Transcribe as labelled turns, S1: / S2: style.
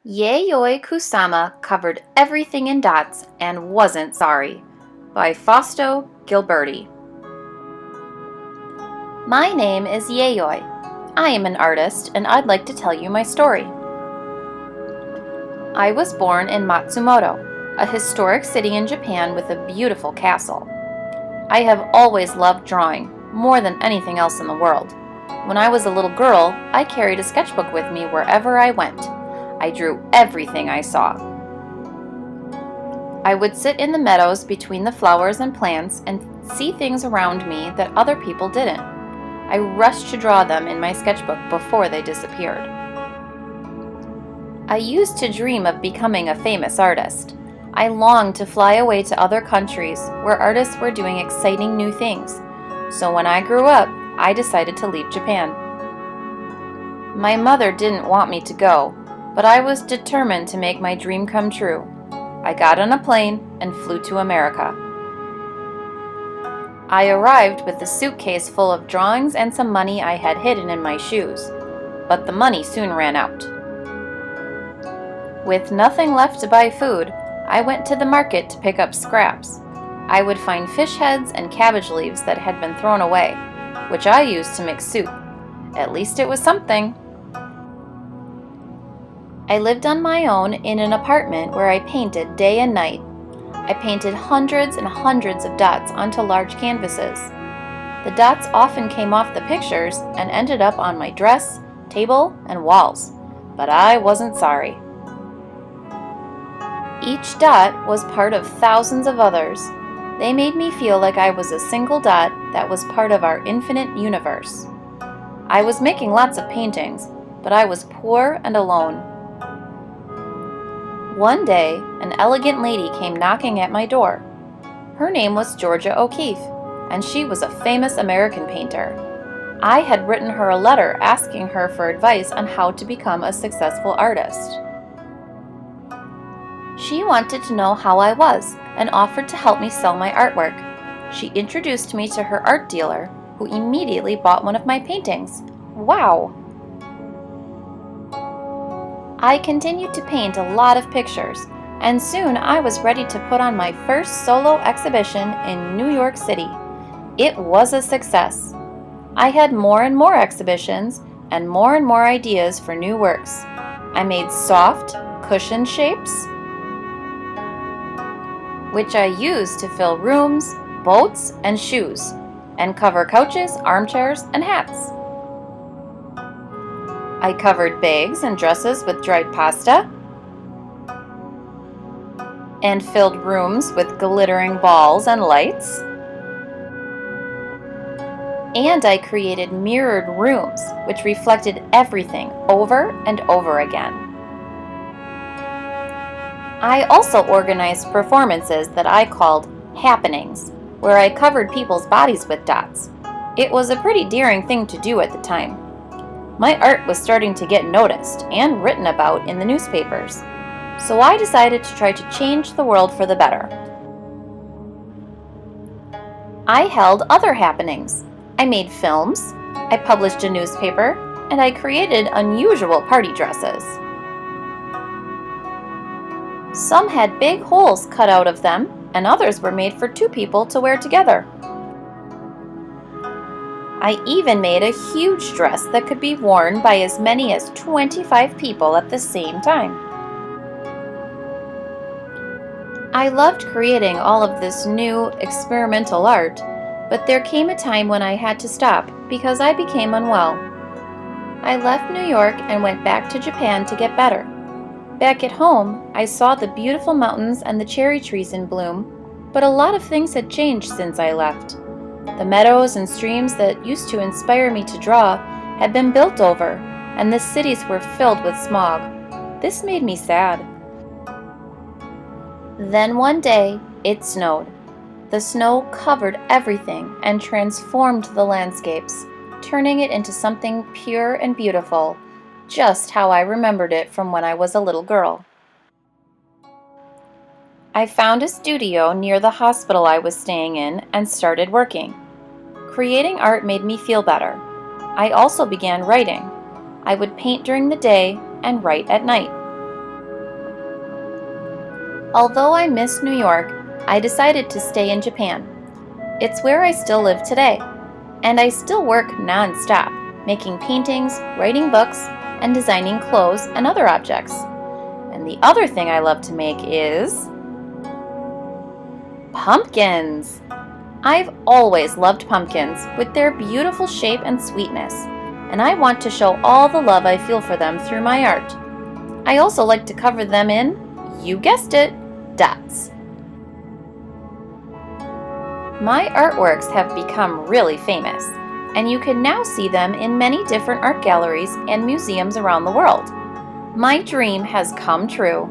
S1: Yayoi Kusama covered everything in dots and wasn't sorry. By Fausto Gilberti. My name is Yayoi. I am an artist and I'd like to tell you my story. I was born in Matsumoto, a historic city in Japan with a beautiful castle. I have always loved drawing, more than anything else in the world. When I was a little girl, I carried a sketchbook with me wherever I went. I drew everything I saw. I would sit in the meadows between the flowers and plants and see things around me that other people didn't. I rushed to draw them in my sketchbook before they disappeared. I used to dream of becoming a famous artist. I longed to fly away to other countries where artists were doing exciting new things. So when I grew up, I decided to leave Japan. My mother didn't want me to go, but I was determined to make my dream come true. I got on a plane and flew to America. I arrived with a suitcase full of drawings and some money I had hidden in my shoes, but the money soon ran out. With nothing left to buy food, I went to the market to pick up scraps. I would find fish heads and cabbage leaves that had been thrown away, which I used to mix soup. At least it was something. I lived on my own in an apartment where I painted day and night. I painted hundreds and hundreds of dots onto large canvases. The dots often came off the pictures and ended up on my dress, table, and walls, but I wasn't sorry. Each dot was part of thousands of others. They made me feel like I was a single dot that was part of our infinite universe. I was making lots of paintings, but I was poor and alone. One day, an elegant lady came knocking at my door. Her name was Georgia O'Keeffe, and she was a famous American painter. I had written her a letter asking her for advice on how to become a successful artist. She wanted to know how I was and offered to help me sell my artwork. She introduced me to her art dealer, who immediately bought one of my paintings. Wow! I continued to paint a lot of pictures, and soon I was ready to put on my first solo exhibition in New York City. It was a success. I had more and more exhibitions and more ideas for new works. I made soft, cushioned shapes, which I used to fill rooms, boats, and shoes, and cover couches, armchairs, and hats. I covered bags and dresses with dried pasta, and filled rooms with glittering balls and lights. And I created mirrored rooms, which reflected everything over and over again. I also organized performances that I called happenings, where I covered people's bodies with dots. It was a pretty daring thing to do at the time. My art was starting to get noticed and written about in the newspapers, so I decided to try to change the world for the better. I held other happenings. I made films, I published a newspaper, and I created unusual party dresses. Some had big holes cut out of them, and others were made for two people to wear together. I even made a huge dress that could be worn by as many as 25 people at the same time. I loved creating all of this new, experimental art, but there came a time when I had to stop because I became unwell. I left New York and went back to Japan to get better. Back at home, I saw the beautiful mountains and the cherry trees in bloom, but a lot of things had changed since I left. The meadows and streams that used to inspire me to draw had been built over, and the cities were filled with smog. This made me sad. Then one day, it snowed. The snow covered everything and transformed the landscapes, turning it into something pure and beautiful, just how I remembered it from when I was a little girl. I found a studio near the hospital I was staying in and started working. Creating art made me feel better. I also began writing. I would paint during the day and write at night. Although I miss New York, I decided to stay in Japan. It's where I still live today, and I still work non-stop, making paintings, writing books, and designing clothes and other objects. And the other thing I love to make is pumpkins. I've always loved pumpkins with their beautiful shape and sweetness, and I want to show all the love I feel for them through my art. I also like to cover them in, you guessed it, dots. My artworks have become really famous, and you can now see them in many different art galleries and museums around the world. My dream has come true,